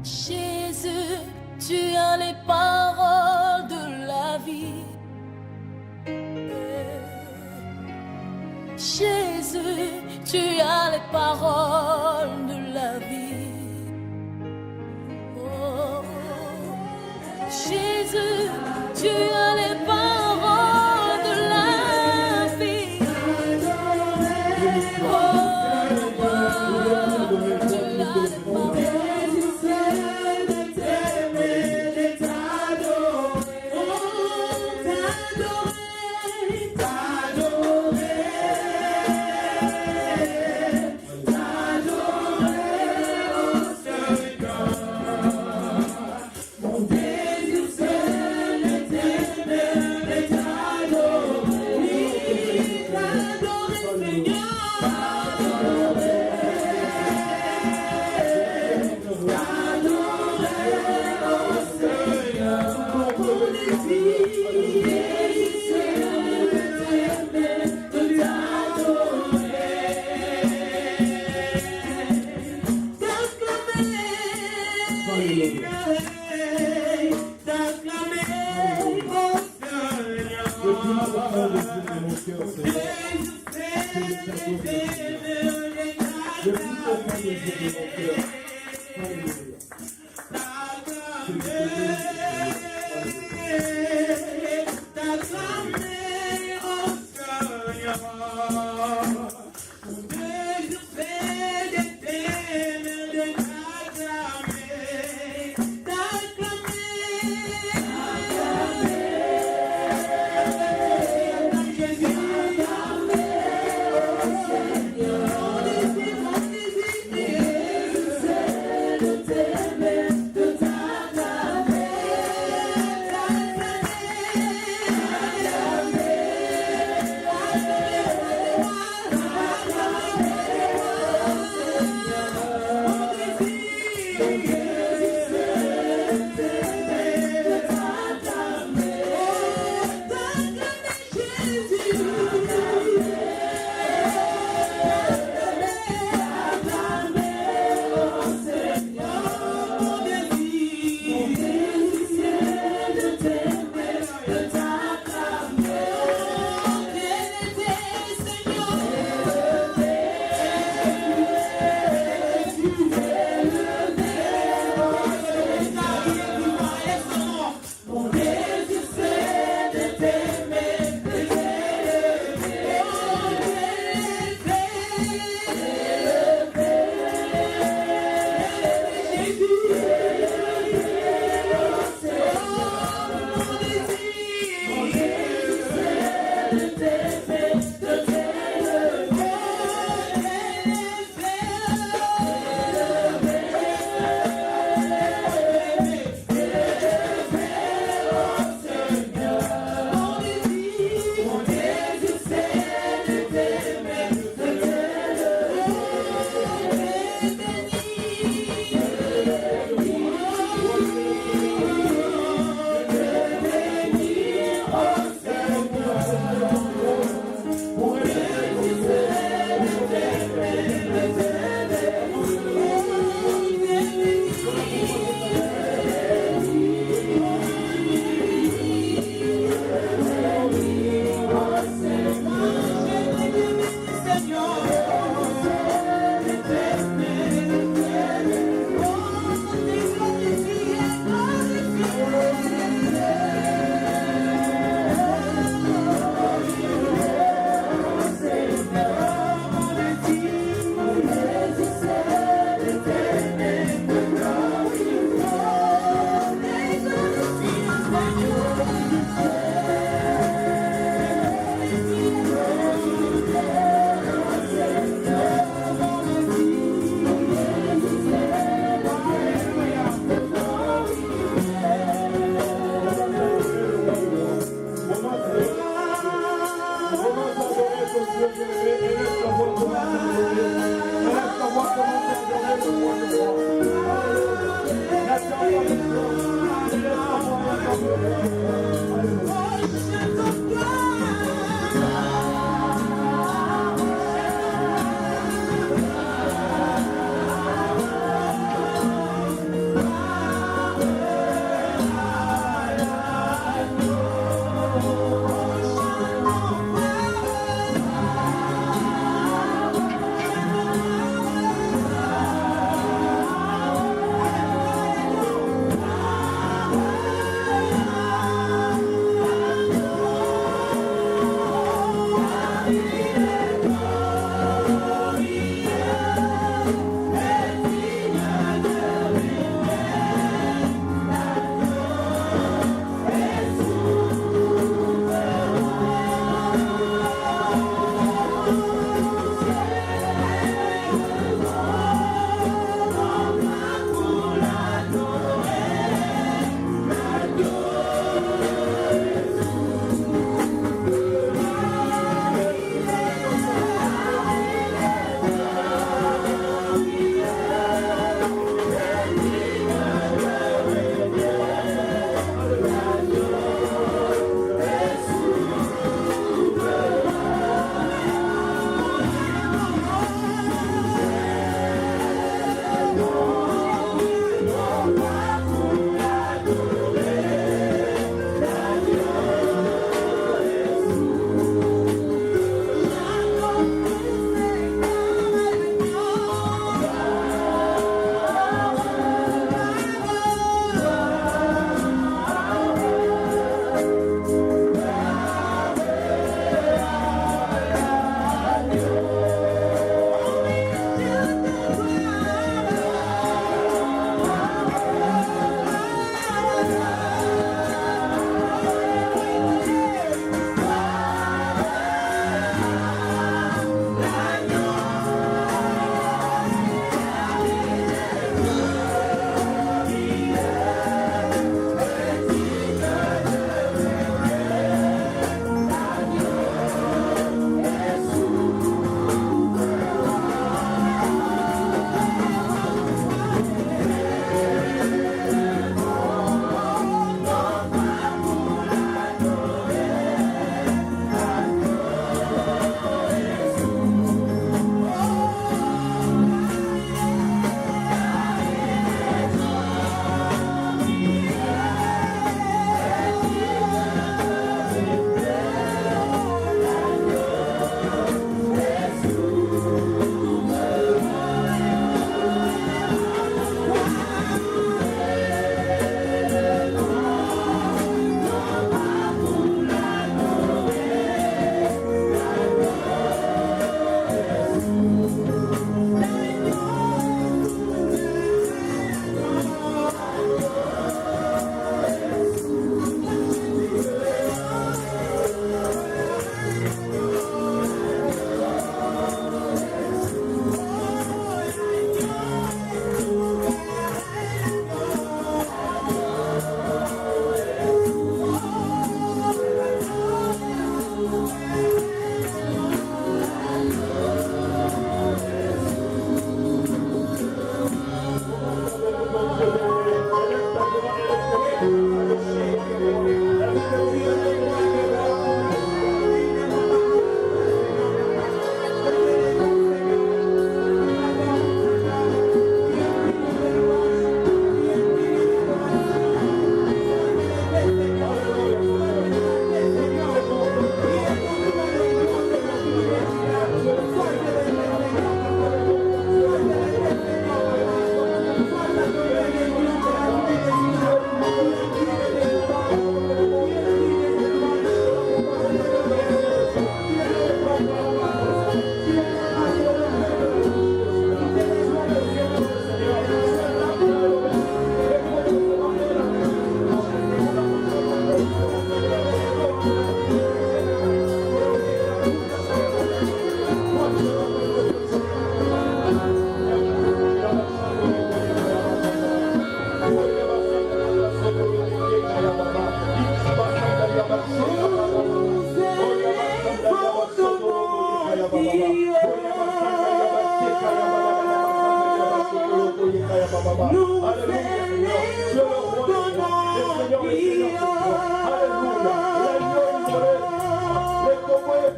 Jésus, tu as les paroles de la vie. Jésus, tu as les paroles de la vie. Oh, Jésus, tu as les paroles de la vie. Oh, oh, tu as les paroles.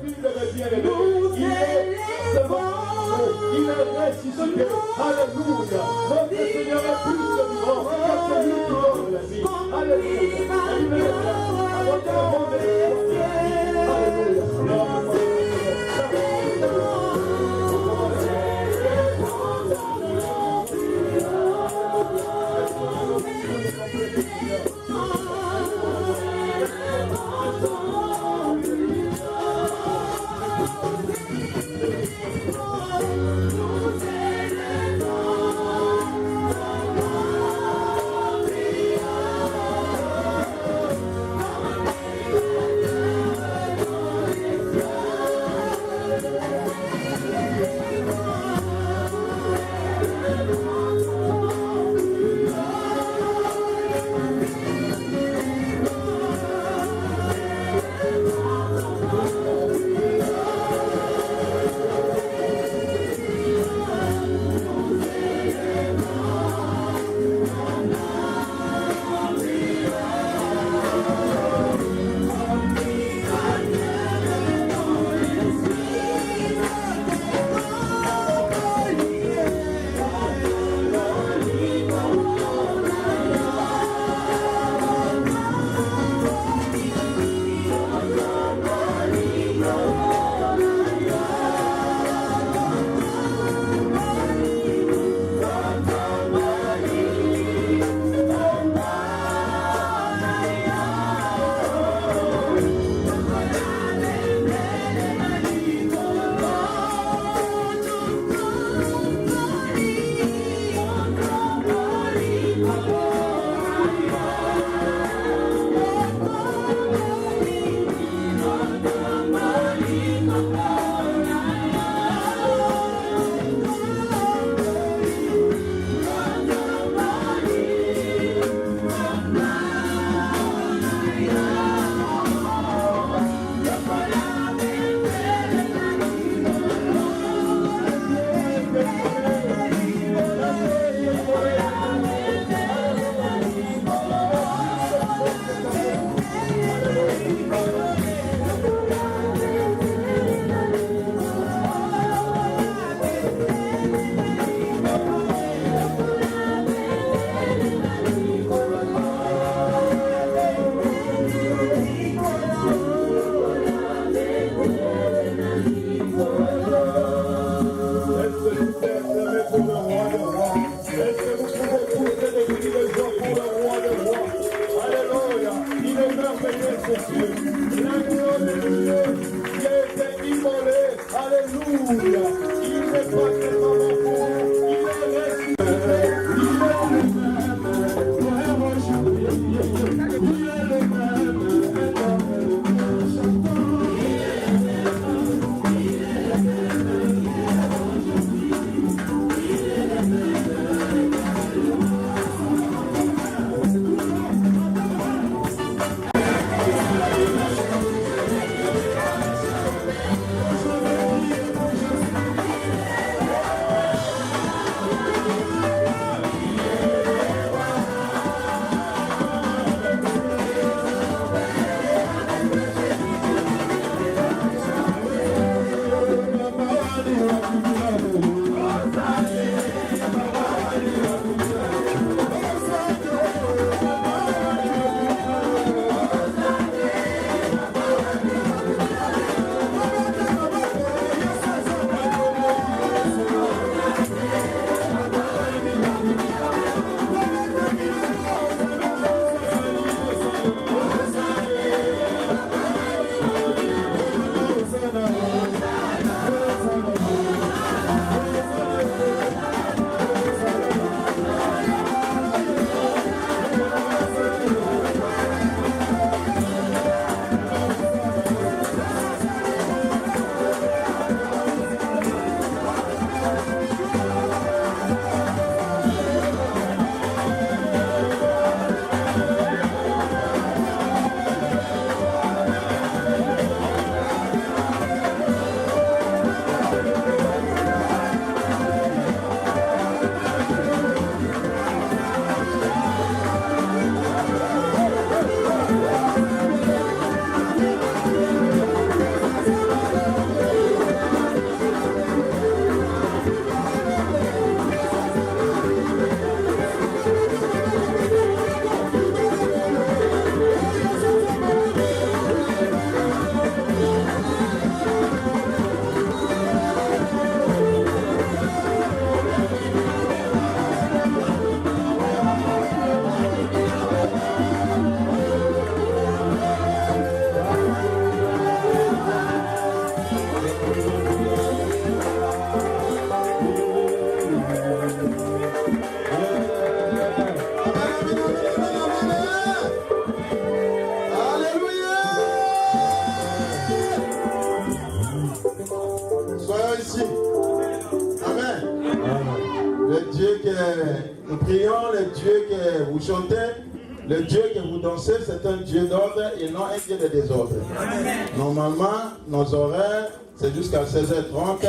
Fils de bien-aimé. Il est devant nous. Il est ressuscité. Alléluia. Notre Seigneur est plus que vivant. C'est lui qui donne la vie. Alléluia. Alléluia. le Dieu que nous prions, le Dieu que vous chantez, le Dieu que vous dansez, c'est un Dieu d'ordre et non un Dieu de désordre. Normalement, nos horaires, c'est jusqu'à 16h30.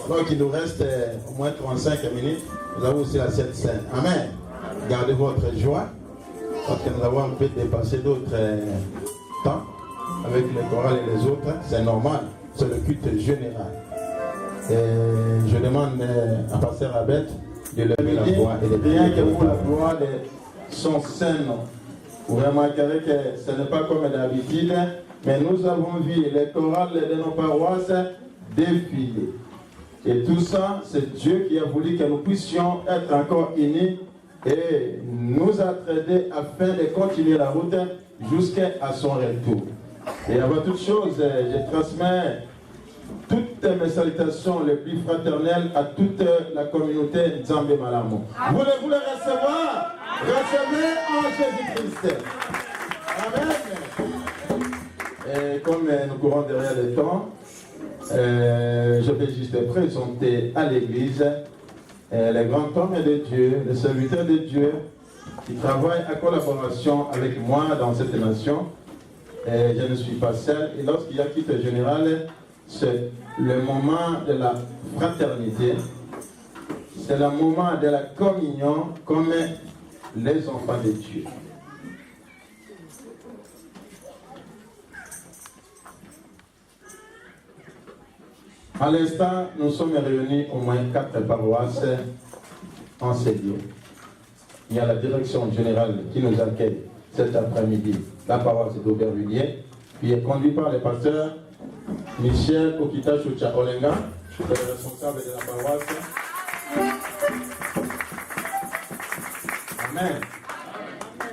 Donc il nous reste au moins 35 minutes. Nous avons aussi la Sainte Seine. Amen. Gardez votre joie. Parce que nous avons un peu dépassé d'autres temps avec les chorales et les autres. C'est normal. C'est le culte général. Et je demande à Pasteur Abed de lever la voix. Et rien que pour la gloire de son Saint-Nom. Vous remarquerez que ce n'est pas comme d'habitude, mais nous avons vu les chorales de nos paroisses défiler. Et tout ça, c'est Dieu qui a voulu que nous puissions être encore unis et nous attrader afin de continuer la route jusqu'à son retour. Et avant toute chose, je transmets toutes mes salutations les plus fraternelles à toute la communauté Nzambe Malamu. Voulez-vous les recevoir? Recevez en Jésus-Christ. Amen. Et comme nous courons derrière le temps, je vais juste présenter à l'église les grands hommes de Dieu, les serviteurs de Dieu qui travaillent en collaboration avec moi dans cette nation. Et je ne suis pas seul. Et lorsqu'il y a quitte général, c'est le moment de la fraternité. C'est le moment de la communion comme les enfants de Dieu. À l'instant, nous sommes réunis au moins 4 paroisses en ces lieux. Il y a la direction générale qui nous accueille cet après-midi, la paroisse d'Aubervilliers, qui est conduite par le pasteur Michel Okita Choucha Olenga, le responsable de la paroisse. Amen.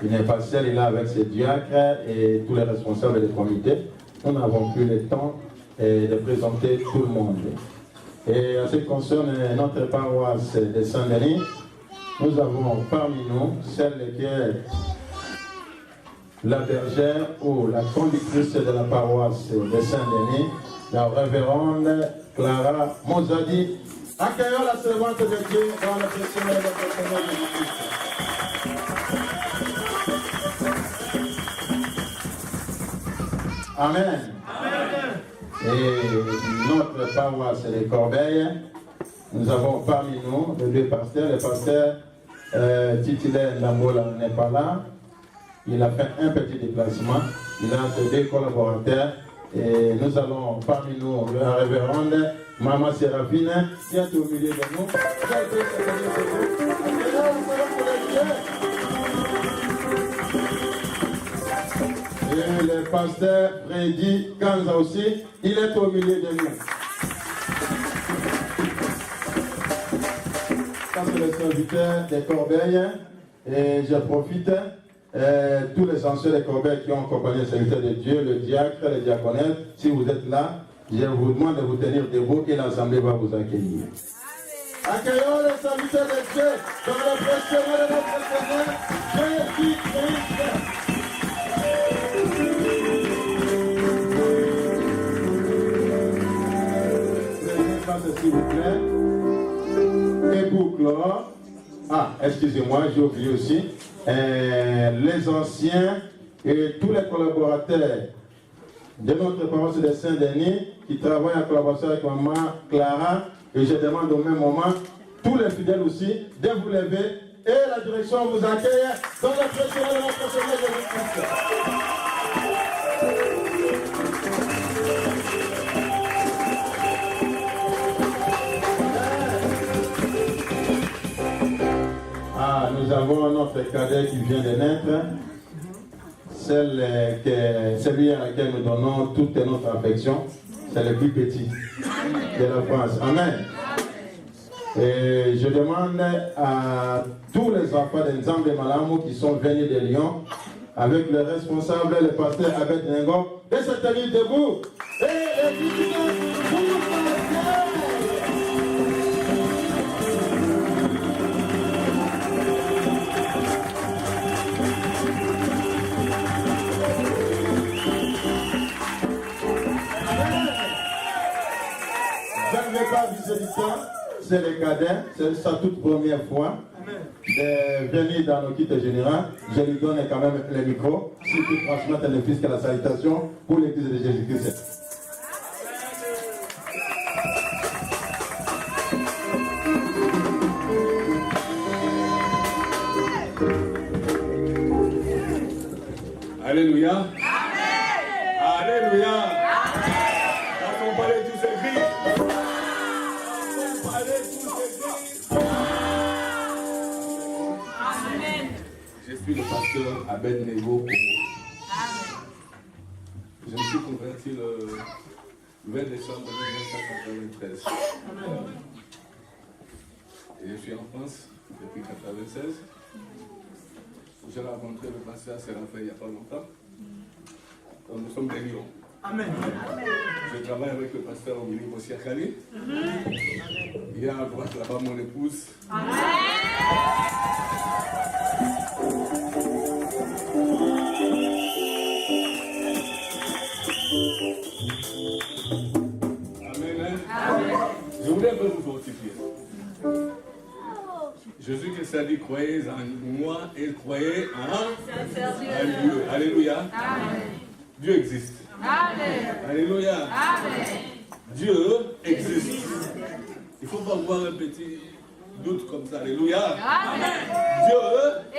Il n'est pas seul, il est avec ses diacres et tous les responsables des comités. Nous n'avons plus le temps de présenter tout le monde. Et en ce qui concerne notre paroisse de Saint-Denis, nous avons parmi nous celle qui est la bergère ou la conductrice de la paroisse de Saint-Denis, la révérende Clara Mozadi. Accueillons la servante de Dieu dans le précieux de notre Seigneur Jésus-Christ. Amen. Et notre paroisse des Corbeilles, nous avons parmi nous les deux pasteurs. Le pasteur titulaire Nambola n'est pas là. Il a fait un petit déplacement. Il a ses 2 collaborateurs. Et nous allons parmi nous la révérende Maman Séraphine, qui est au milieu de nous. Et le pasteur Freddy Kanza aussi, il est au milieu de nous. Ça, c'est le serviteur des Corbeilles. Et je profite, tous les anciens des Corbeilles qui ont accompagné le serviteur de Dieu, le diacre, les diaconesses, si vous êtes là, je vous demande de vous tenir debout et l'Assemblée va vous accueillir. Accueillons les serviteurs de Dieu dans le précieux nom de notre Seigneur Jésus-Christ. S'il vous plaît. Et pour clore, excusez-moi, j'ai oublié aussi, les anciens et tous les collaborateurs de notre paroisse de Saint-Denis qui travaillent en collaboration avec maman Clara, et je demande au même moment, tous les fidèles aussi, de vous lever et la direction vous accueille dans le précieux de notre Seigneur Jésus-Christ. Nous avons notre cadet qui vient de naître, celui à laquelle nous donnons toute notre affection, c'est le plus petit de la France. Amen. Et je demande à tous les enfants de Nzambe Malamu qui sont venus de Lyon, avec le responsable, le pasteur Abed Nengo, de se tenir debout. Et les visiteurs, pas viser du temps. c'est les cadets, c'est sa toute première fois de venir dans le kit général. Je lui donne quand même le micro, si tu transmettes le fils que la salutation pour l'église de Jésus-Christ. Alléluia. Amen. Alléluia. Quand on parlait tous ces cris. On parlait tous ces cris. Amen. Je suis le pasteur Abednego. Je me suis converti le 20 décembre 1993. Et je suis en France depuis 1996. J'ai rencontré le pasteur Séraphin il n'y a pas longtemps. Donc nous sommes des lions. Amen. Je travaille avec le pasteur Omili Mosiakali. Il y a à droite là-bas mon épouse. Amen. Amen. Je voulais un peu vous fortifier. Jésus-Christ a dit, croyez en moi et croyez en Dieu. Alléluia. Amen. Dieu existe. Amen. Alléluia. Amen. Dieu existe. Il ne faut pas avoir un petit doute comme ça. Alléluia. Amen. Dieu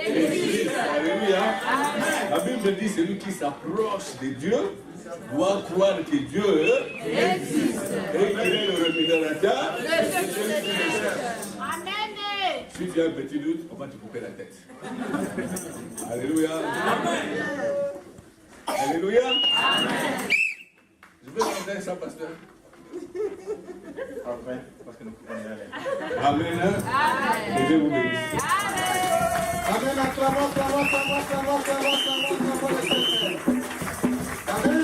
existe. Alléluia. Amen. La Bible dit, celui qui s'approche de Dieu doit croire que Dieu existe. Et qu'il est le rémunérateur. Si tu as un petit doute, on va te couper la tête. Alléluia. Amen. Alléluia. Amen. Je veux chanter ça, pasteur. Après, parce que nous pouvons y aller. Amen. Amen. Et Dieu vous bénisse. Amen. Acclamons. Amen.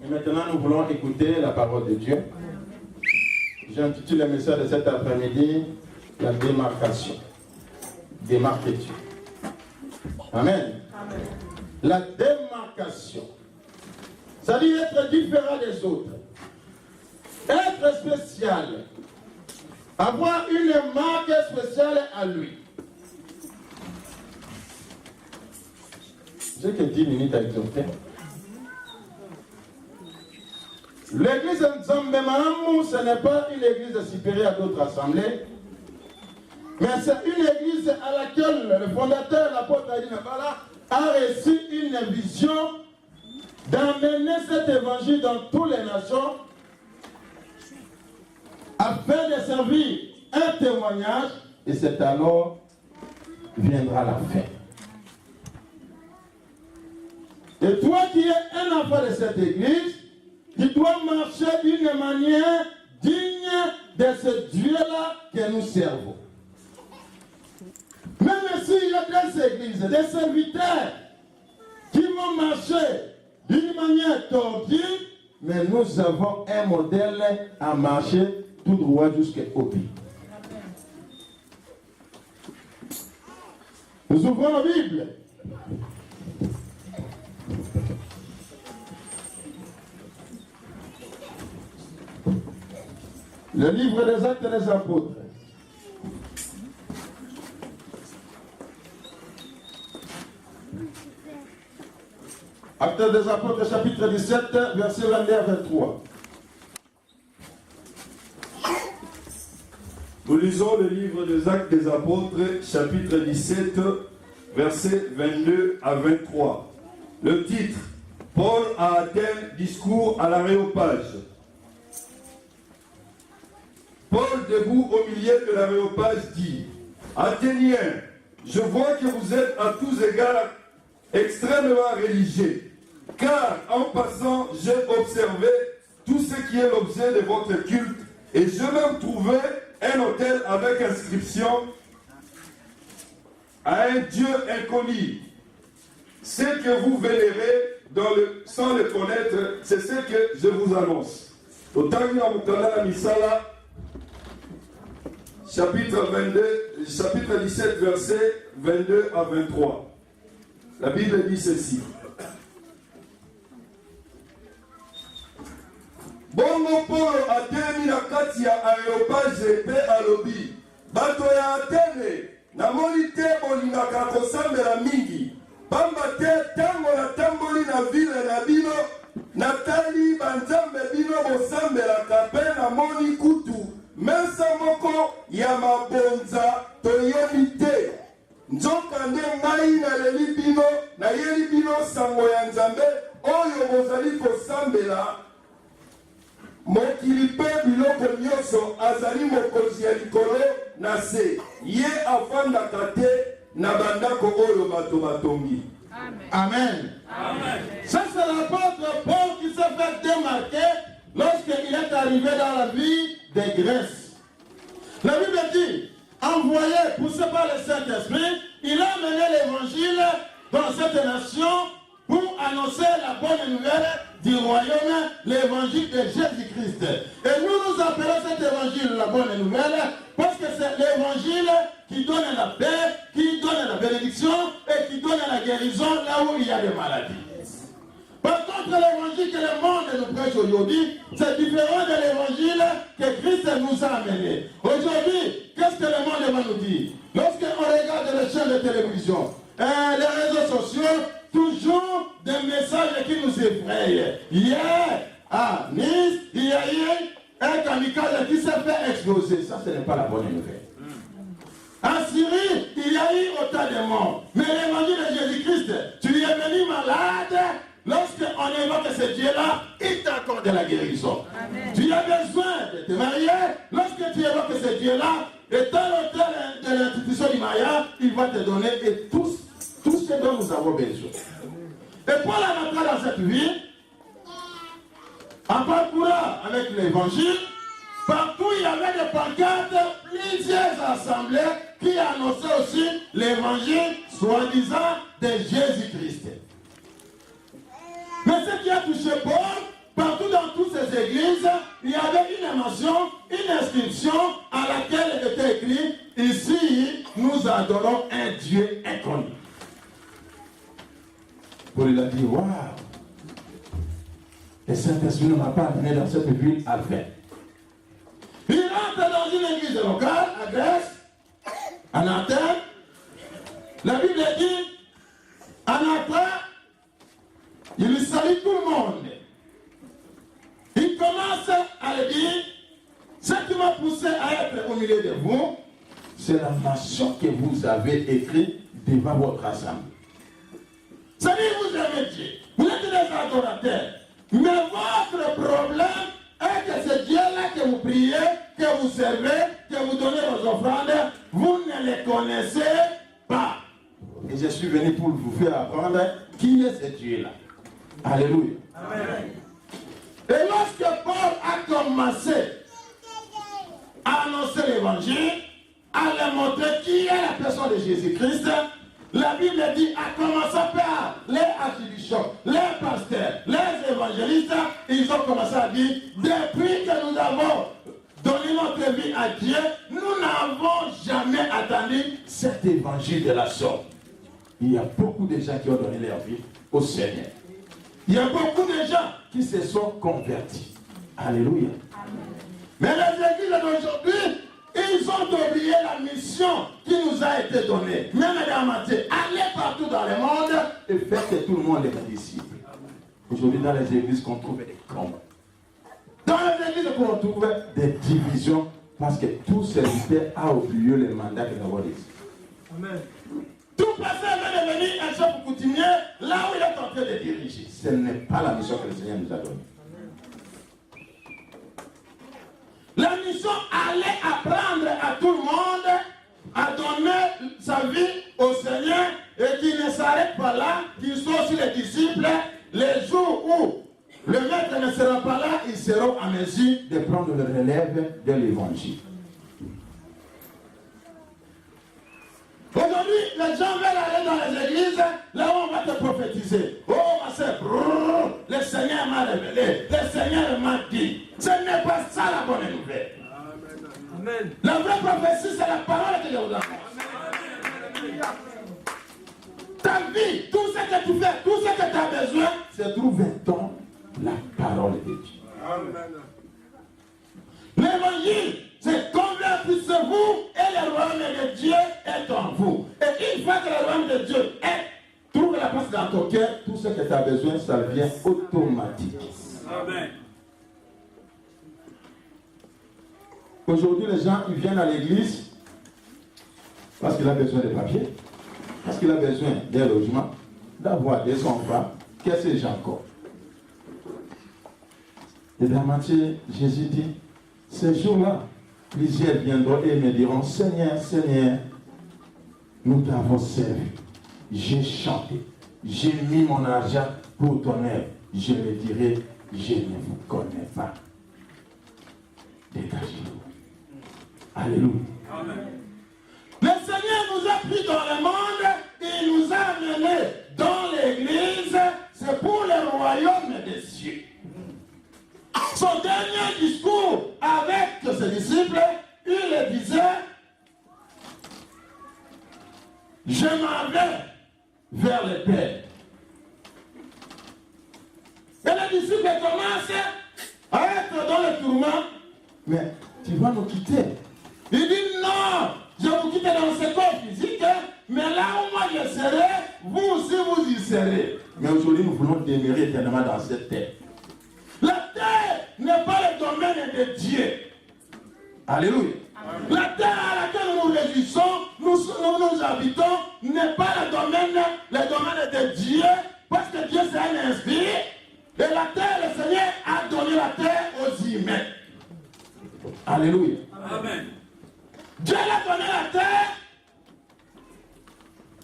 Et maintenant, nous voulons écouter la parole de Dieu. J'ai intitulé le message de cet après-midi. La démarcation. Démarquer Dieu. Amen. Amen. La démarcation. Ça dit être différent des autres. Être spécial. Avoir une marque spéciale à lui. J'ai que 10 minutes à exhorter. L'église de Nzambemamou, ce n'est pas une église supérieure à d'autres assemblées. Mais c'est une église à laquelle le fondateur, l'apôtre Adi Nabala, a reçu une vision d'amener cet évangile dans toutes les nations afin de servir un témoignage, et c'est alors viendra la fin. Et toi qui es un enfant de cette église, tu dois marcher d'une manière digne de ce Dieu-là que nous servons. Même s'il y a des églises, des serviteurs qui vont marcher d'une manière tordue, mais nous avons un modèle à marcher tout droit jusqu'au but. Nous ouvrons la Bible. Le livre des Actes des Apôtres. Actes des Apôtres, chapitre 17, verset 22 à 23. Nous lisons le livre des Actes des Apôtres, chapitre 17, verset 22 à 23. Le titre, Paul à Athènes, discours à l'aréopage. Paul, debout au milieu de l'aréopage, dit, Athéniens, je vois que vous êtes à tous égards extrêmement religieux, car en passant, j'ai observé tout ce qui est l'objet de votre culte, et je même trouvé un autel avec inscription à un Dieu inconnu. Ce que vous vénérez sans le connaître, c'est ce que je vous annonce. Chapitre 17, verset 22 à 23. La Bible dit ceci. Bongo Paul a terminé la kati ya areopage pe alobi bato ya Atene namoni te bolingaka kosambela mingi pamba te ntango natamboli na vile na bino natali banzambe bino bosambelaka mpe namoni kutu mesa moko ya mabonza toyoni te nzoka nde ngai naleli bino nayeli bino sango ya nzambe oyo bozali kosambela mokili mpe biloko nyonso azali mokonzi ya likolo na se ye afandaka te na bandako oyo bato batongi. Amen. Amen. Ça, c'est l'apôtre Paul qui s'est fait démarquer lorsqu'il est arrivé dans la vie des Grèces. La Bible dit, envoyé, poussé par le Saint-Esprit, il a mené l'évangile dans cette nation pour annoncer la bonne nouvelle du royaume, l'évangile de Jésus-Christ. Et nous appelons cet évangile la bonne nouvelle parce que c'est l'évangile qui donne la paix, qui donne la bénédiction et qui donne la guérison là où il y a des maladies. Par contre, l'évangile que le monde nous prêche aujourd'hui, c'est différent de l'évangile que Christ nous a amené. Aujourd'hui, qu'est-ce que le monde va nous dire? Lorsqu'on regarde les chaînes de télévision, les réseaux sociaux, toujours des messages qui nous effrayent. Hier, à Nice, il y a eu un kamikaze qui s'est fait exploser. Ça, ce n'est pas la bonne nouvelle. En Syrie, il y a eu autant de morts. Mais l'évangile de Jésus-Christ, tu es venu malade, lorsqu'on évoque ce Dieu-là, il t'accorde la guérison. Amen. Tu as besoin de te marier, lorsque tu évoques ce Dieu-là, et dans l'hôtel de l'institution du mariage, il va te donner et tout ce dont nous avons besoin. Et Paul a entré dans cette vie, en parcourant avec l'évangile, partout il y avait des pancartes, plusieurs assemblées qui annonçaient aussi l'évangile, soi-disant, de Jésus-Christ. Mais ce qui a touché Paul, partout dans toutes ces églises, il y avait une mention, une inscription à laquelle était écrit, ici, nous adorons un Dieu inconnu. Paul il a dit, waouh, le Saint-Esprit ne m'a pas amené dans cette ville à faire. Il rentre dans une église locale, à Grèce, en Athènes. La Bible dit, en Athènes, il salue tout le monde. Il commence à le dire, ce qui m'a poussé à être au milieu de vous, c'est la nation que vous avez écrite devant votre assemblée. C'est-à-dire, vous aimez Dieu, vous êtes des adorateurs, mais votre problème est que ce Dieu-là que vous priez, que vous servez, que vous donnez vos offrandes, vous ne les connaissez pas. Et je suis venu pour vous faire apprendre qui est ce Dieu-là. Alléluia. Amen. Et lorsque Paul a commencé à annoncer l'évangile, à leur montrer qui est la personne de Jésus-Christ, la Bible dit, à commencer par les archibishops, les pasteurs, les évangélistes, ils ont commencé à dire, depuis que nous avons donné notre vie à Dieu, nous n'avons jamais attendu cet évangile de la sorte. Il y a beaucoup de gens qui ont donné leur vie au Seigneur. Il y a beaucoup de gens qui se sont convertis. Alléluia. Amen. Mais les églises d'aujourd'hui, ils ont oublié la mission qui nous a été donnée. Même dans Matthieu, allez partout dans le monde et faites que tout le monde est disciple. Aujourd'hui, dans les églises, qu'on trouve des combats. Dans les églises, qu'on trouve des divisions parce que tout serviteur a oublié le mandat que nous avons ici. Amen. Tout pasteur veut devenir un chef coutumier là où il est en train de diriger. Ce n'est pas la mission que le Seigneur nous a donnée. La mission allait apprendre à tout le monde à donner sa vie au Seigneur et qui ne s'arrête pas là, qu'ils soient aussi les disciples, les jours où le maître ne sera pas là, ils seront en mesure de prendre le relève de l'évangile. Aujourd'hui, les gens veulent aller dans les églises, là où on va te prophétiser. Oh, ma soeur, le Seigneur m'a révélé, le Seigneur m'a dit. Ce n'est pas ça la bonne nouvelle. Amen. La vraie prophétie, c'est la parole que Dieu vous a. Ta vie, tout ce que tu fais, tout ce que tu as besoin, se trouve dans la parole de Dieu. Amen. Les L'évangile, c'est convertissez-vous et le royaume de Dieu est en vous. Et une fois que le royaume de Dieu trouve la place dans ton cœur, tout ce que tu as besoin, ça vient automatique. Amen. Aujourd'hui, les gens, ils viennent à l'église parce qu'il a besoin de papier, parce qu'il a besoin d'un logement, d'avoir des enfants. Qu'est-ce que j'ai encore? Et dans Matthieu, Jésus dit, ces jours-là, plusieurs viendront et me diront, Seigneur, Seigneur, nous t'avons servi, j'ai chanté, j'ai mis mon argent pour ton œuvre. Je me dirai, je ne vous connais pas. Dégagez-vous. Alléluia. Amen. Le Seigneur nous a pris dans le monde et il nous a amenés dans l'église. C'est pour le royaume des cieux. Son dernier discours avec ses disciples, il disait, je m'en vais vers le Père. Et les disciples commencent à être dans le tourment. Mais tu vas nous quitter. Il dit non, je vais vous quitter dans ce corps physique, mais là où moi je serai, vous aussi vous y serez. Mais aujourd'hui nous voulons demeurer éternellement dans cette terre. La terre n'est pas le domaine de Dieu. Alléluia. La terre à laquelle nous nous réjouissons, nous habitons, n'est pas le domaine de Dieu, parce que Dieu c'est un esprit. Et la terre, le Seigneur a donné la terre aux humains. Alléluia. Amen. Dieu a donné la terre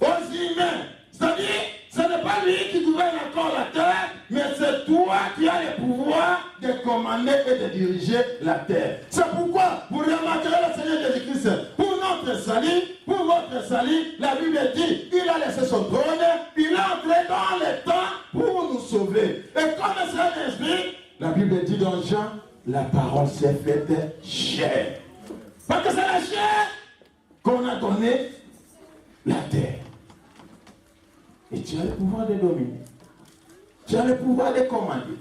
aux humains. C'est-à-dire, ce n'est pas lui qui gouverne encore la terre, mais c'est toi qui as le pouvoir de commander et de diriger la terre. C'est pourquoi vous remarquerez le Seigneur Jésus-Christ. Pour notre salut, pour votre salut, la Bible dit, il a laissé son trône, il est entré dans le temps pour nous sauver. Et comme c'est un esprit, la Bible dit dans Jean, la parole s'est faite chair. Parce que c'est la chair qu'on a donné la terre. Et tu as le pouvoir de dominer. Tu as le pouvoir de commander.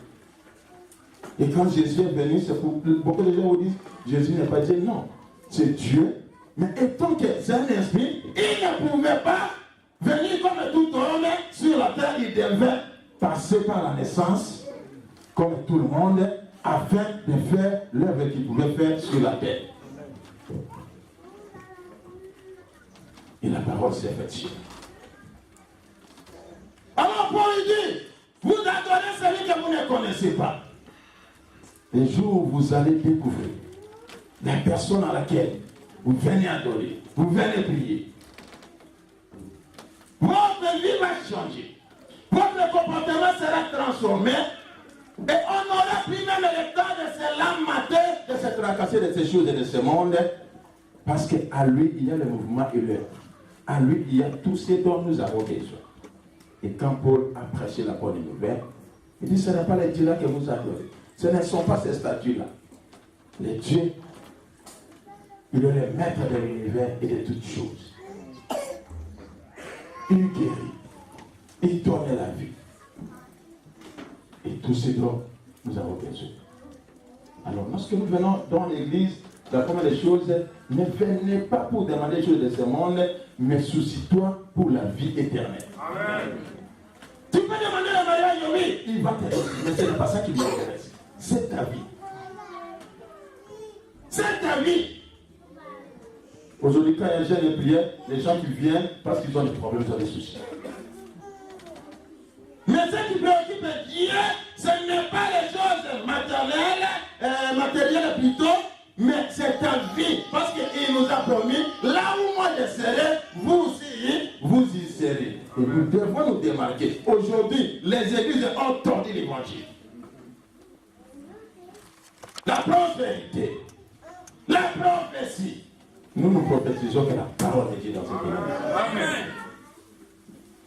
Et quand Jésus est venu, c'est pour beaucoup de gens vous disent, Jésus n'est pas Dieu. Non, c'est Dieu. Mais étant que c'est un esprit, il ne pouvait pas venir comme tout homme sur la terre. Il devait passer par la naissance, comme tout le monde, afin de faire l'œuvre qu'il pouvait faire sur la terre. Et la parole s'est faite chair. Alors Paul dit, vous adorez celui que vous ne connaissez pas. Les jours où vous allez découvrir la personne à laquelle vous venez adorer, vous venez prier, votre vie va changer. Votre comportement sera transformé. Et on n'aura plus même le temps de se lamenter, de se tracasser de ces choses et de ce monde. Parce qu'à lui, il y a le mouvement et l'œuvre. À lui, il y a tout ce dont nous avons besoin. Et quand Paul a prêché la bonne nouvelle, il dit, ce n'est pas les dieux-là que vous adorez. Ce ne sont pas ces statues-là. Les dieux, il est le maître de l'univers et de toutes choses. Il guérit. Il donne la vie. Et tout ce dont nous avons besoin. Alors, lorsque nous venons dans l'église, la première des choses, ne venez pas pour demander des choses de ce monde, mais soucie-toi pour la vie éternelle. Amen. Tu peux demander le mariage, oui, il va te donner, mais ce n'est pas ça qui m'intéresse. C'est ta vie. C'est ta vie. Aujourd'hui, quand il y a un jeune de prière, les gens qui viennent parce qu'ils ont des problèmes, ils ont des soucis. Mais ce qui préoccupe Dieu, ce n'est pas les choses matérielles plutôt, mais c'est ta vie. Parce qu'il nous a promis, là où moi je serai, vous y serez. Et nous devons nous démarquer. Aujourd'hui, les églises ont tordu l'évangile. La prospérité, la prophétie. Nous prophétisons que la parole de Dieu dans cette église. Amen.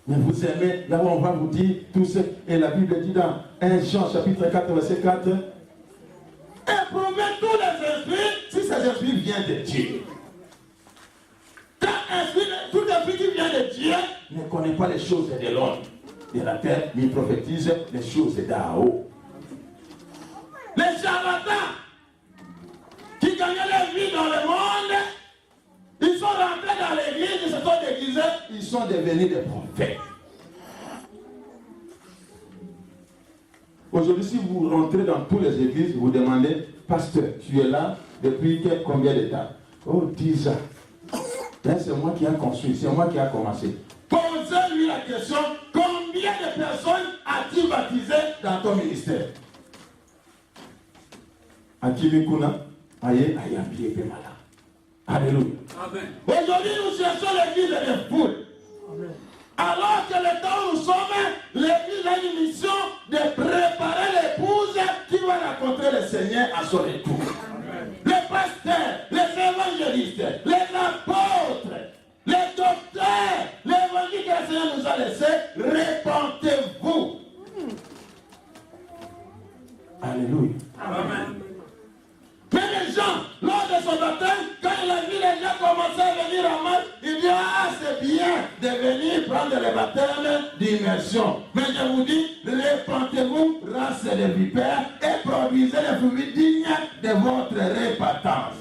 Mais vous aimez, là où on va vous dire tout ce et la Bible dit dans 1 Jean chapitre 4, verset 4. Éprouvez tous les esprits si ces esprits viennent de Dieu. Tout esprit qui vient de Dieu ne connaît pas les choses de l'homme, de la terre, mais il prophétise les choses d'en haut. Les charlatans qui vie dans le monde, ils sont rentrés dans l'église, ils se sont déguisés, ils sont devenus des prophètes. Aujourd'hui, si vous rentrez dans toutes les églises, vous demandez, pasteur, tu es là depuis combien de temps? Oh, 10 ans. Là, c'est moi qui ai construit, c'est moi qui ai commencé. Posez-lui la question, combien de personnes as-tu baptisé dans ton ministère? Akimikuna, aye, ayambi et mala. Alléluia. Amen. Aujourd'hui, nous cherchons l'église des foules. Alors que le temps où nous sommes, l'église a une mission de préparer l'épouse qui va rencontrer le Seigneur à son retour. Les pasteurs, les évangélistes, les apôtres, les docteurs, l'évangile que le Seigneur nous a laissé, répentez-vous. Alléluia. Amen. Mais les gens, lors de son baptême, quand il a vu les gens commencer à venir en masse, il dit, ah, c'est bien de venir prendre le baptême d'immersion. Mais je vous dis, répentez-vous, race de vipères, et produisez les fruits dignes de votre repentance.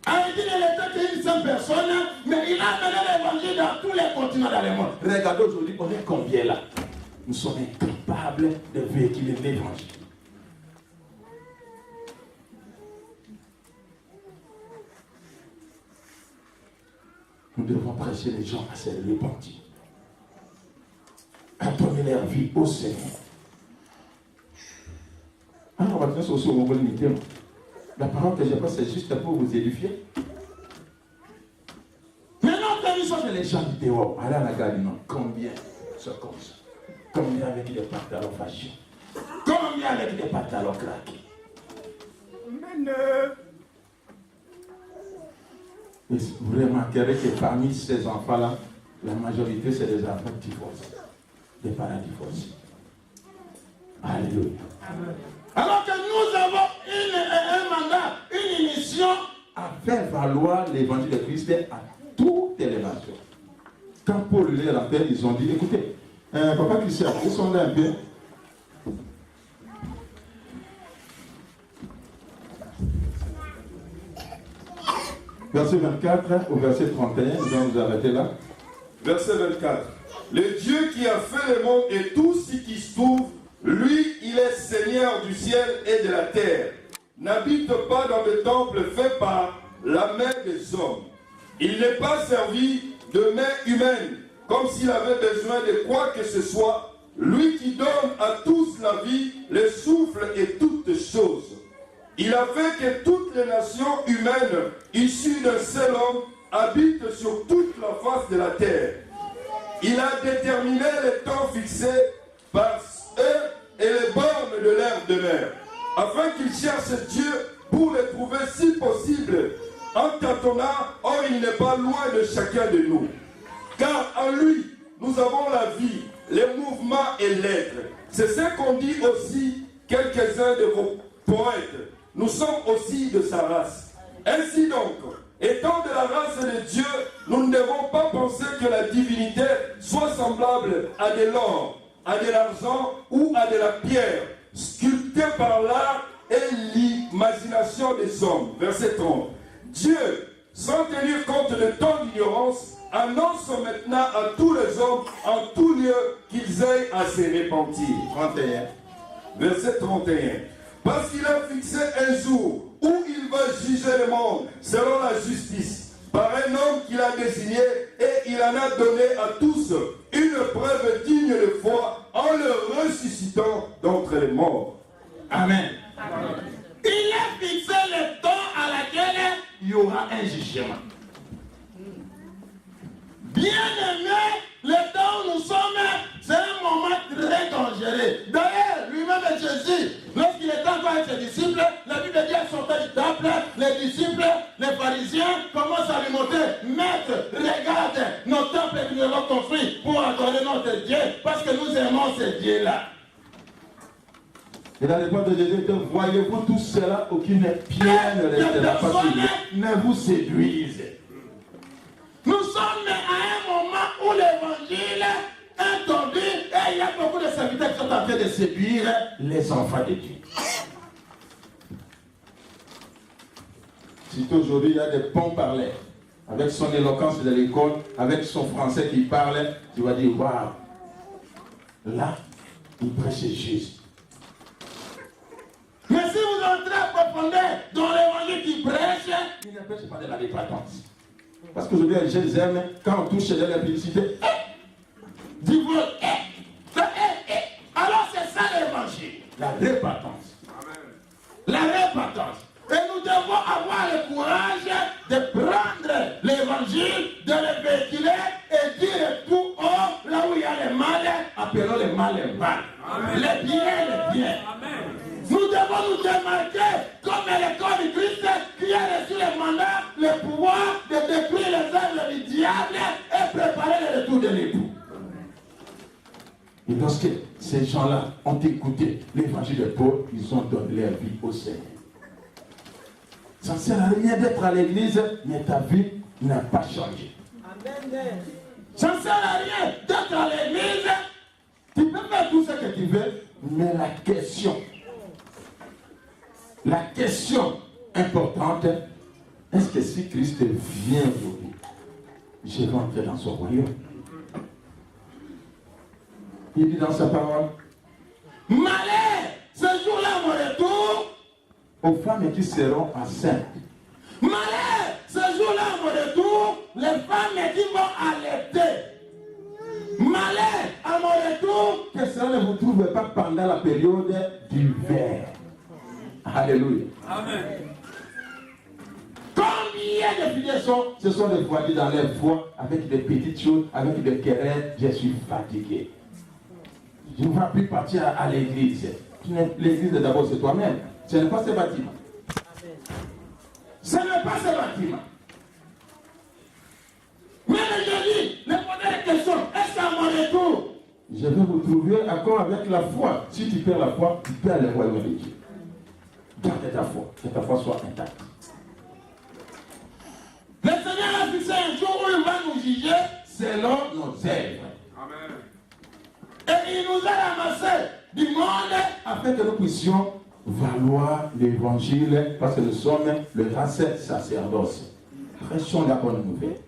Il dit, il n'était qu'une seule personne, mais il a amené l'évangile dans tous les continents dans le monde. Regardez aujourd'hui, on est combien là? Nous sommes incapables de véhiculer l'évangile. Nous devons prêcher les gens à se repentir, à donner leur vie au Seigneur. Alors, on va faire aussi au moment limité. La parole que je passe, c'est juste pour vous édifier. Mais notre mission, c'est les gens du dehors. Allez à la gare, non. Combien sont comme ça? Combien avec des pantalons fâchés? Combien avec des pantalons craqués? Et vous remarquerez que parmi ces enfants-là, la majorité, c'est des enfants divorcés, des parents divorcés. Alléluia. Alors que nous avons un mandat, une mission à faire valoir l'évangile de Christ à toutes les nations. Quand Paul les rappelle, ils ont dit, écoutez, papa Christian, ils sont là un peu. Verset 24 au verset 31, nous allons nous arrêter là. Verset 24. Le Dieu qui a fait le monde et tout ce qui se trouve, lui, il est Seigneur du ciel et de la terre. N'habite pas dans le temple fait par la main des hommes. Il n'est pas servi de main humaine, comme s'il avait besoin de quoi que ce soit. Lui qui donne à tous la vie, le souffle et toutes choses. Il a fait que toutes les nations humaines, issues d'un seul homme, habitent sur toute la face de la terre. Il a déterminé les temps fixés par eux et les bornes de leur demeure, afin qu'ils cherchent Dieu pour le trouver si possible. En tâtonnant, or il n'est pas loin de chacun de nous. Car en lui, nous avons la vie, les mouvements et l'être. C'est ce qu'ont dit aussi quelques-uns de vos poètes. Nous sommes aussi de sa race. Ainsi donc, étant de la race de Dieu, nous ne devons pas penser que la divinité soit semblable à de l'or, à de l'argent ou à de la pierre, sculptée par l'art et l'imagination des hommes. Verset 30. Dieu, sans tenir compte de tant d'ignorance, annonce maintenant à tous les hommes en tout lieu qu'ils aient à se repentir. 31. Verset 31. Parce qu'il a fixé un jour où il va juger le monde selon la justice, par un homme qu'il a désigné, et il en a donné à tous une preuve digne de foi en le ressuscitant d'entre les morts. Amen. Amen. Il a fixé le temps à laquelle il y aura un jugement. Bien-aimé, le temps où nous sommes, c'est un moment très dangereux. D'ailleurs, lui-même Jésus, lorsqu'il était encore avec ses disciples, la Bible dit à son temple, les disciples, les pharisiens commencent à lui montrer, Maître, regarde, nos temples que nous avons construits pour adorer notre Dieu, parce que nous aimons ce Dieu-là. Et la réponse de Jésus, voyez-vous tout cela, aucune pierre ne restera pas sur lui, ne vous séduise. Nous sommes à un moment où l'évangile est tombé et il y a beaucoup de serviteurs qui sont en train de séduire les enfants de Dieu. Surtout aujourd'hui, il y a des bons parleurs. Avec son éloquence de l'école, avec son français qui parle, tu vas dire, waouh, là, il prêche juste. Mais si vous entrez à profondeur dans l'évangile qui prêche, il ne prêche pas de la répentance. Parce qu'aujourd'hui, les jeunes aiment, quand on touche de la publicité, dis-vous, alors c'est ça l'évangile, la répentance. La répentance. Et nous devons avoir le courage de prendre l'évangile, de le véhiculer et dire tout haut, là où il y a le mal, appelons le mal le mal. Le bien le bien. Nous devons nous démarquer comme l'école du Christ qui a reçu le mandat, le pouvoir de détruire les œuvres du diable et préparer le retour de l'époux. Et lorsque ces gens-là ont écouté l'évangile de Paul, ils ont donné leur vie au Seigneur. Ça ne sert à rien d'être à l'église, mais ta vie n'a pas changé. Amen. Ça ne sert à rien d'être à l'église. Tu peux faire tout ce que tu veux, mais la question importante, est-ce que si Christ vient aujourd'hui, je vais entrer dans son royaume? Il dit dans sa parole, malheur, ce jour-là, mon retour, aux femmes qui seront enceintes. Malheur, ce jour-là, mon retour, les femmes qui vont allaiter. Malheur, à mon retour, que cela ne vous trouve pas pendant la période d'hiver. Alléluia. Amen. Combien de filles se sont dévoilées dans leur foi avec des petites choses, avec des querelles? Je suis fatigué. Je ne vais plus partir à l'église. L'église d'abord c'est toi-même. Ce n'est pas ce bâtiment. Ce n'est pas ce bâtiment. Mais je dis, ne posez la question, est-ce qu'à mon retour, je vais vous trouver encore avec la foi? Si tu perds la foi, tu perds le royaume de Dieu. Garde ta foi, que ta foi soit intacte. Le Seigneur a fixé un jour où il va nous juger selon nos œuvres. Amen. Et il nous a ramassé du monde afin que nous puissions valoir l'évangile, parce que nous sommes le race sacerdoce. Prêchons la bonne nouvelle.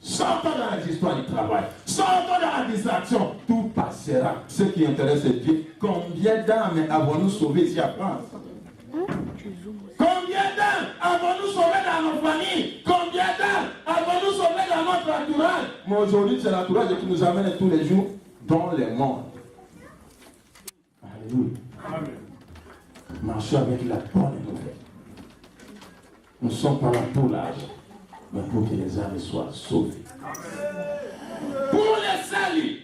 Sortons dans les histoires du travail. Sortons dans la distraction. Tout passera. Ce qui intéresse Dieu. Combien d'âmes avons-nous sauvées ici à France? Combien d'âmes avons-nous sauvées dans nos familles? Combien d'âmes avons-nous sauvées dans notre entourage? Mais aujourd'hui, c'est l'entourage qui nous amène tous les jours dans le monde. Alléluia. Amen. Marchons avec la bonne nouvelle. Nous ne sommes pas là pour l'âge, mais pour que les âmes soient sauvées. Pour les saluts.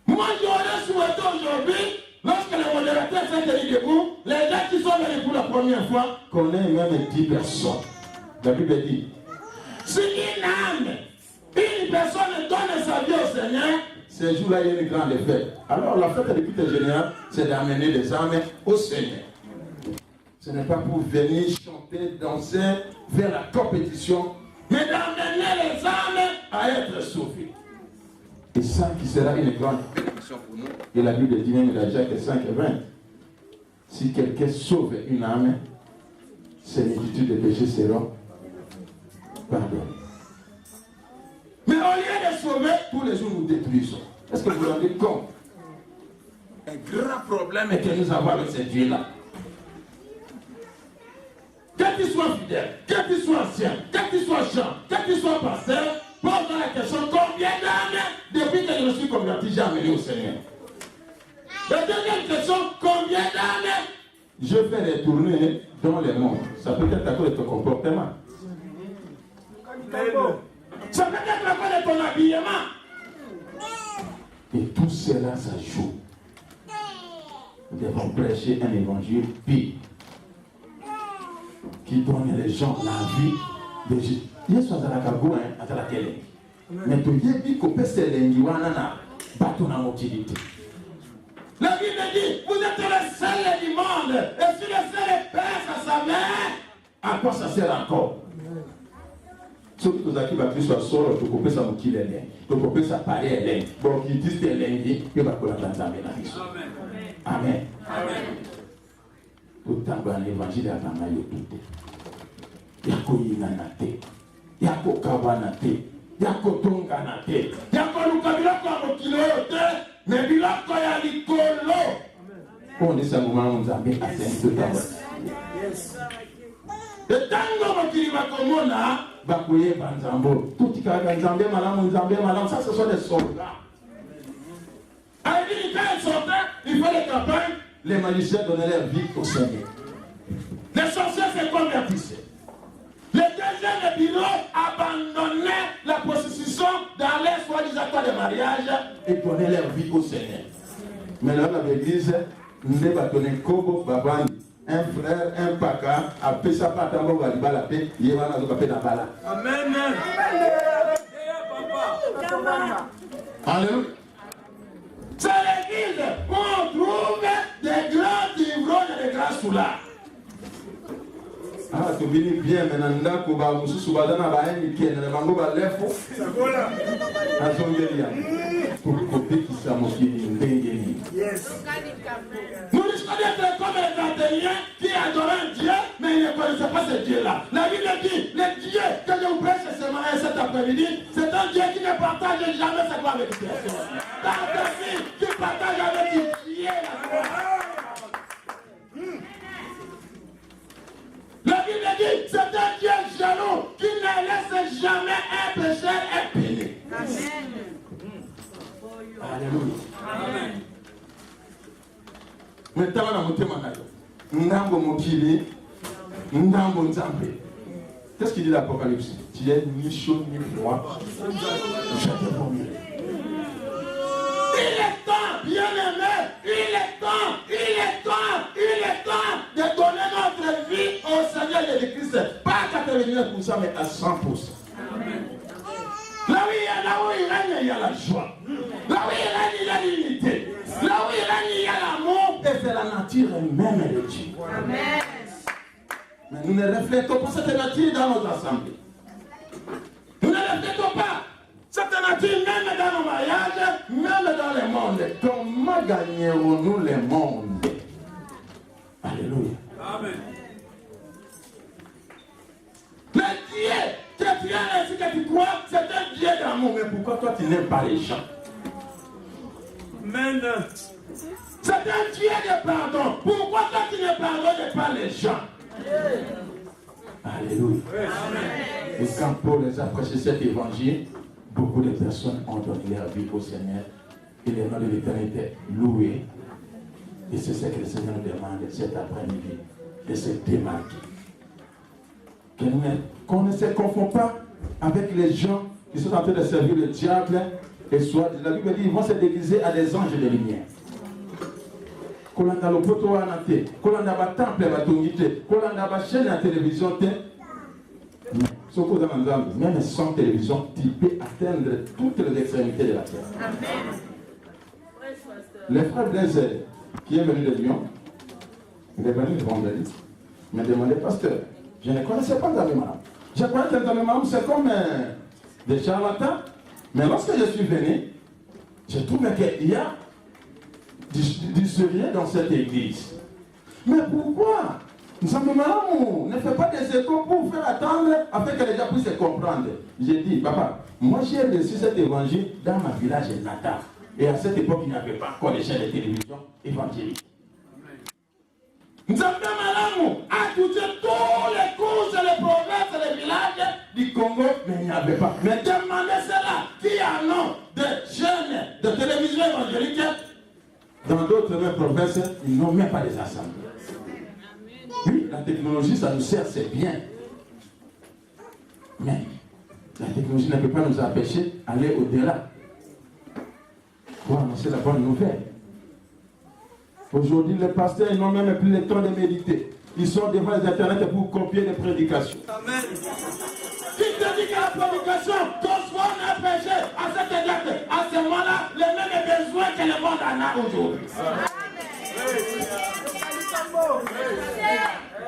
Moi, j'aurais souhaité aujourd'hui, lorsque le modérateur s'est tenu debout, les gens qui sont venus pour la première fois, qu'on ait même 10 personnes. La Bible dit, si une personne donne sa vie au Seigneur, ces jours-là, il y a une grande fête. Alors, la fête de l'équité générale, c'est d'amener des âmes au Seigneur. Ce n'est pas pour venir chanter, danser, faire la compétition, mais d'amener les âmes à être sauvées. Et ça qui sera une grande bénédiction pour nous. Et la Bible dit même dans Jacques 5 et 20. Si quelqu'un sauve une âme, ses multitudes de péchés seront pardonnés. Mais au lieu de sauver, tous les jours nous détruisons. Est-ce que vous vous rendez compte? Un grand problème que nous avons avec ce Dieu-là. Que tu sois fidèle, que tu sois ancien, que tu sois chant, que tu sois pasteur, pose-toi la question, combien d'âmes depuis que je me suis converti, j'ai amené au Seigneur? La deuxième question, combien d'âmes je vais retourner dans le monde? Ça peut être à cause de ton comportement. Ça peut être à cause de ton habillement. Et tout cela, ça joue. Nous devons prêcher un évangile pire qui donne les gens la vie de Jésus. Il y a soit à la cagouin, à la télé. Mais tu y es dit que c'est l'indiwana, bateau na motilité. La Bible dit, vous êtes le seul du monde. Et si le seul pèse à sa mère, à quoi ça sert encore? Ce que vous avez dit, soit solo, tu peux ça motiler les liens. Tu peux ça parler les liens. Bon, qui disent que les liens, il va pour la Amen. Amen. Amen. Autant dans l'évangile à Tamayo tout. Yako Yinanate, Yako Kawanate, Yako Tonganate, Yako Lukabila Kwamokilote, mais Bilako Yalikolo. On est ça, nous avons le tango mokili bakomona bakoyeba nzambo tuti kaka nzambe malamu, ça ce sont des soldats. Avec les soldats, il faut les campagnes, les magiciens donnaient leur vie au Seigneur. Les sorciers se convertissaient. Les deuxièmes bureaux abandonnaient la prostitution dans les soi-disant de mariage et donnaient leur vie au Seigneur. Mais là, dans l'église, nous devons donner Kobo Babani. Un frère, un paka, a fait sa patte à l'eau, il va la paix, il va la paix dans la Amen. Alléluia. C'est l'église où on trouve des grands ivrognes et des grands soulards. Ah, tu viens bien maintenant, tu vas vous souvenir dans la haine qui est dans le bango, tu vas l'effort. À son délire. Pour côté qui s'amoquine, yes. Nous risquons d'être comme les Athéniens qui adoraient un Dieu, mais ils ne connaissaient pas ce Dieu-là. La Bible dit, le Dieu que je vous prêche cet après-midi, c'est un Dieu qui ne partage jamais sa gloire avec les personnes. C'est un Dieu qui partage avec Dieu la gloire. La Bible dit, c'est un Dieu jaloux qui ne laisse jamais un pécheur impuni. Amen. Alléluia. Amen. Maintenant, on a monté mon Ndambo Mokili, Ndambo Nzambe. Qu'est-ce qu'il dit l'Apocalypse? Tu es ni chaud ni froid. Je te promets. Il est temps, bien-aimé, il est temps de donner notre vie au Seigneur Jésus-Christ. Pas à 89%, mais à 100%. Amen. Là où il règne, il y a la joie. Là où il règne, il y a l'unité. Là où il règne, il y a l'amour. Et c'est la nature même de Dieu. Amen. Mais nous ne reflétons pas cette nature dans notre assemblée. Nous ne reflétons pas cette nature même dans nos mariages, même dans le monde. Comment gagnerons-nous le monde? Alléluia. Amen. Le Dieu que tu as ainsi que tu crois, c'est un Dieu d'amour. Mais pourquoi toi tu n'aimes pas les gens? Amen. C'est un Dieu de pardon. Pourquoi toi tu ne pardonnes pas les gens? Alléluia. Amen. Et quand Paul les a prêché cet évangile, beaucoup de personnes ont donné leur vie au Seigneur. Et le nom de l'éternité loué. Et c'est ce que le Seigneur nous demande cet après-midi, de se démarquer. Qu'on ne se confond pas avec les gens qui sont en train de servir le diable et soit, la Bible dit, ils vont se déguiser à des anges de lumière. Kolanda lopoto wana te, kolanda ba temple ba tongite, kolanda ba chaîne à télévision te. Soko dans Nzambe, même sans télévision, tu peux atteindre toutes les extrémités de la terre. Amen. Le frère Blaise, qui est venu de Lyon, il est venu le vendredi, m'a demandé, pasteur, je ne connaissais pas Nzambe Malam. Je croyais que Nzambe Malam c'est comme des charlatans, mais lorsque je suis venu, j'ai trouvé qu'il y a du sérieux dans cette église. Mais pourquoi Nzambe Malam ne fait pas des échos pour faire attendre afin que les gens puissent comprendre? J'ai dit, papa, moi j'ai reçu cet évangile dans ma village natal. Et à cette époque, il n'y avait pas encore les chaînes de télévision évangéliques. Nzambe Malam a touché tous les cours et les provinces et les villages du Congo, mais il n'y avait pas. Mais demandez cela, qui a un nom de chaînes de télévision évangélique. Dans d'autres mêmes provinces, ils n'ont même pas des assemblées. Oui, la technologie, ça nous sert, c'est bien. Mais la technologie ne peut pas nous empêcher d'aller au-delà. Pour annoncer la bonne nouvelle. Aujourd'hui, les pasteurs, ils n'ont même plus le temps de méditer. Ils sont devant les internets pour copier les prédications. Amen. Qui te dit que la prédication, qu'on soit un péché, à cette date, à ce moment-là, les mêmes besoins que le monde en a aujourd'hui.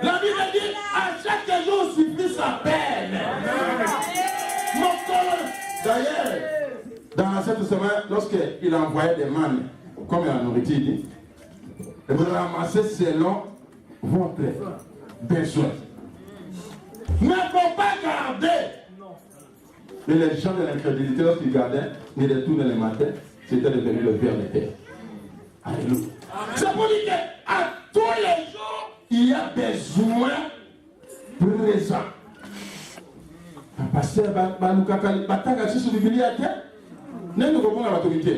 La Bible dit, à chaque jour suffit sa peine. D'ailleurs, dans cette semaine, lorsqu'il a envoyé des mannes, comme la nourriture dit, il veut ramasser selon votre besoin. Mais il ne faut pas garder. Et les gens de l'incrédulité, lorsqu'ils gardaient, ils retournaient le matin, c'était devenu le Père de terre. Alléluia. C'est pour dire qu'à tous les jours, il y a besoin présent. Un pasteur va sur la Bible à terre. Nous comprenons l'autorité.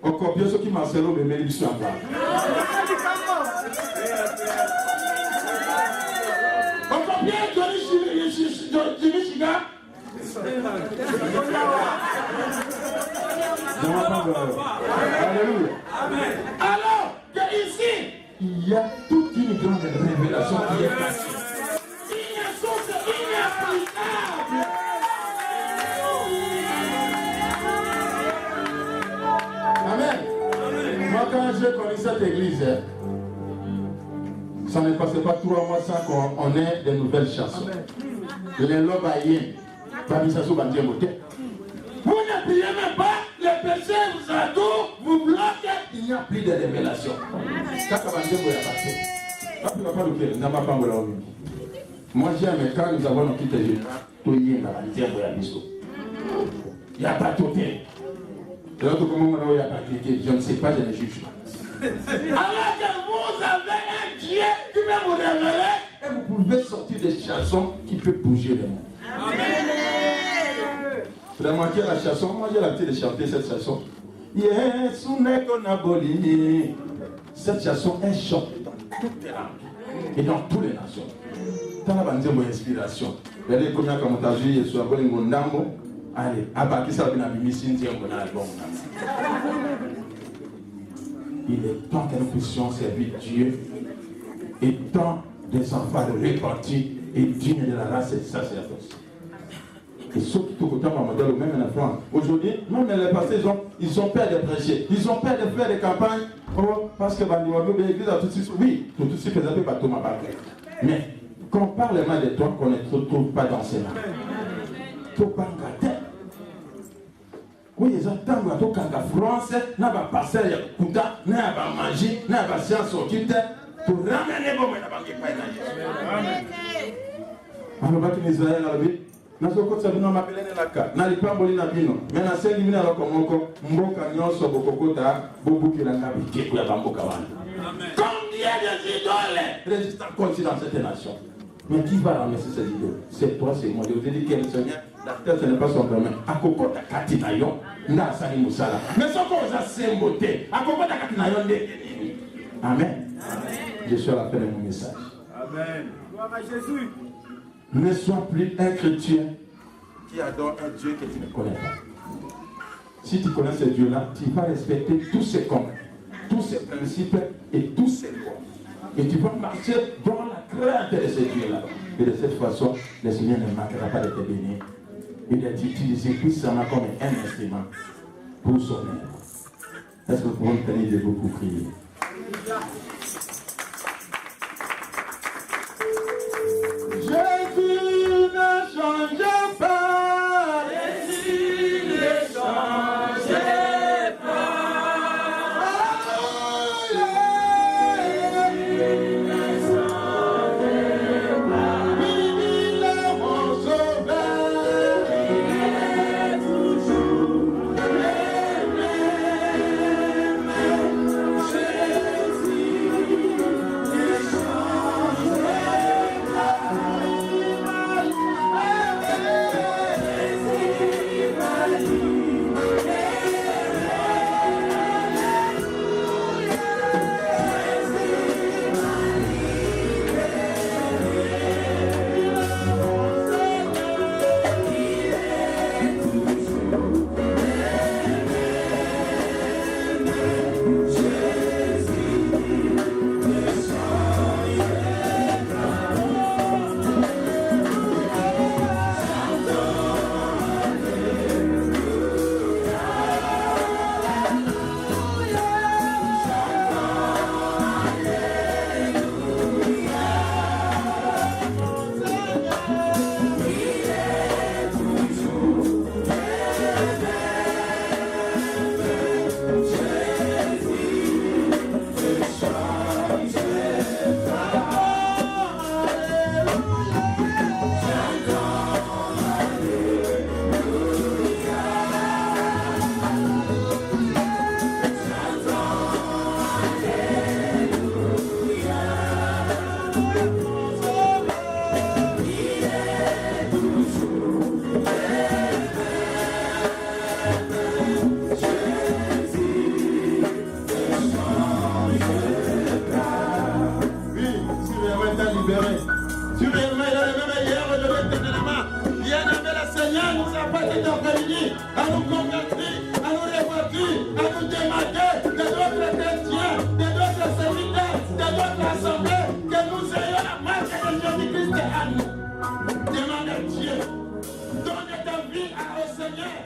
On copie ce qui m'a servi, mais il est en bas. On copie Johnny Chiga. Alléluia. Alors que ici, il y a toute une grande révélation qui est passée. Il y a chose inapplicable. Amen. Moi, quand j'ai connu cette église, ça ne passait pas 3 mois sans qu'on ait de nouvelles chansons. Les lobaïens, vous ne priez même pas, les péchés vous entourent, vous bloquez, il n'y a plus de révélation. Moi j'aime quand nous avons nos petites jeunes, il n'y a pas de côté. Je ne sais pas, je ne juge pas. Alors que vous avez un Dieu qui va vous révéler et vous pouvez sortir des chansons qui peuvent bouger le monde. Amen. Vous avez remarqué la chanson? Moi j'ai l'habitude de chanter cette chanson. Cette chanson est chantée dans toutes les langues et dans toutes les nations. Dans la bande de mon inspiration. Vous allez combien comme on a vu, je suis un bon mondambo. Allez, abattez ça bien à Bimissin, tiens, on a album. Il est temps que nous puissions servir Dieu et tant des enfants de répartis et dignes de la race et sacerdoce. Et ceux qui tout autant par modèle, même en France. Aujourd'hui, même les pasteurs, ils ont peur de prêcher. Ils ont peur de faire des campagnes. Oh, parce que l'église a tout de suite. Oui, tout de suite présenté par Thomas Barclay. Mais quand on parle mal de toi, qu'on ne te trouve pas dans ces mains. Tout pas gâté. Oui, ils attendent à tout quand la France n'a pas passé à Kuta, n'a pas mangé, n'a pas science au quitte pour ramener bon, mais n'a pas gagné. Alors, va qu'il Israël a vu. Na soko sabino mapelene na ka na lipamboli na bino me na sengi mina loko moko mboka nyonso bokokota bobukila na bikeko ya bamboka wana. Combien de idoles résistent continue dans cette nation? Mais qui va ramasser ces idoles? C'est toi, c'est moi. Je vous ai dit que le Seigneur, la terre ce n'est pas son domaine. À kokota katinayon na sani musala. Mais soko oza sembote à kokota katinayon de. Amen. Je suis à la fin de mon message. Amen. Gloire à Jésus. Ne sois plus un chrétien qui adore un Dieu que tu ne connais pas. Si tu connais ce Dieu-là, tu vas respecter tous ses commandements, tous ses principes et tous ses lois. Et tu vas marcher dans la crainte de ce Dieu-là. Et de cette façon, le Seigneur ne manquera pas de te bénir. Il a dit utiliser puissamment comme un instrument pour son œuvre. Est-ce que nous pouvons tenir debout pour prier? Jésus ne change pas. Jésus ne change pas. Jésus ne change pas. Il est mon sauveur. Il est toujours le même. Jésus convertir, à nous démarquer de d'autres chrétiens, de d'autres serviteurs, de d'autres assemblées, que nous ayons la marque de Jésus-Christ à nous. Demande à Dieu, donne ta vie au Seigneur.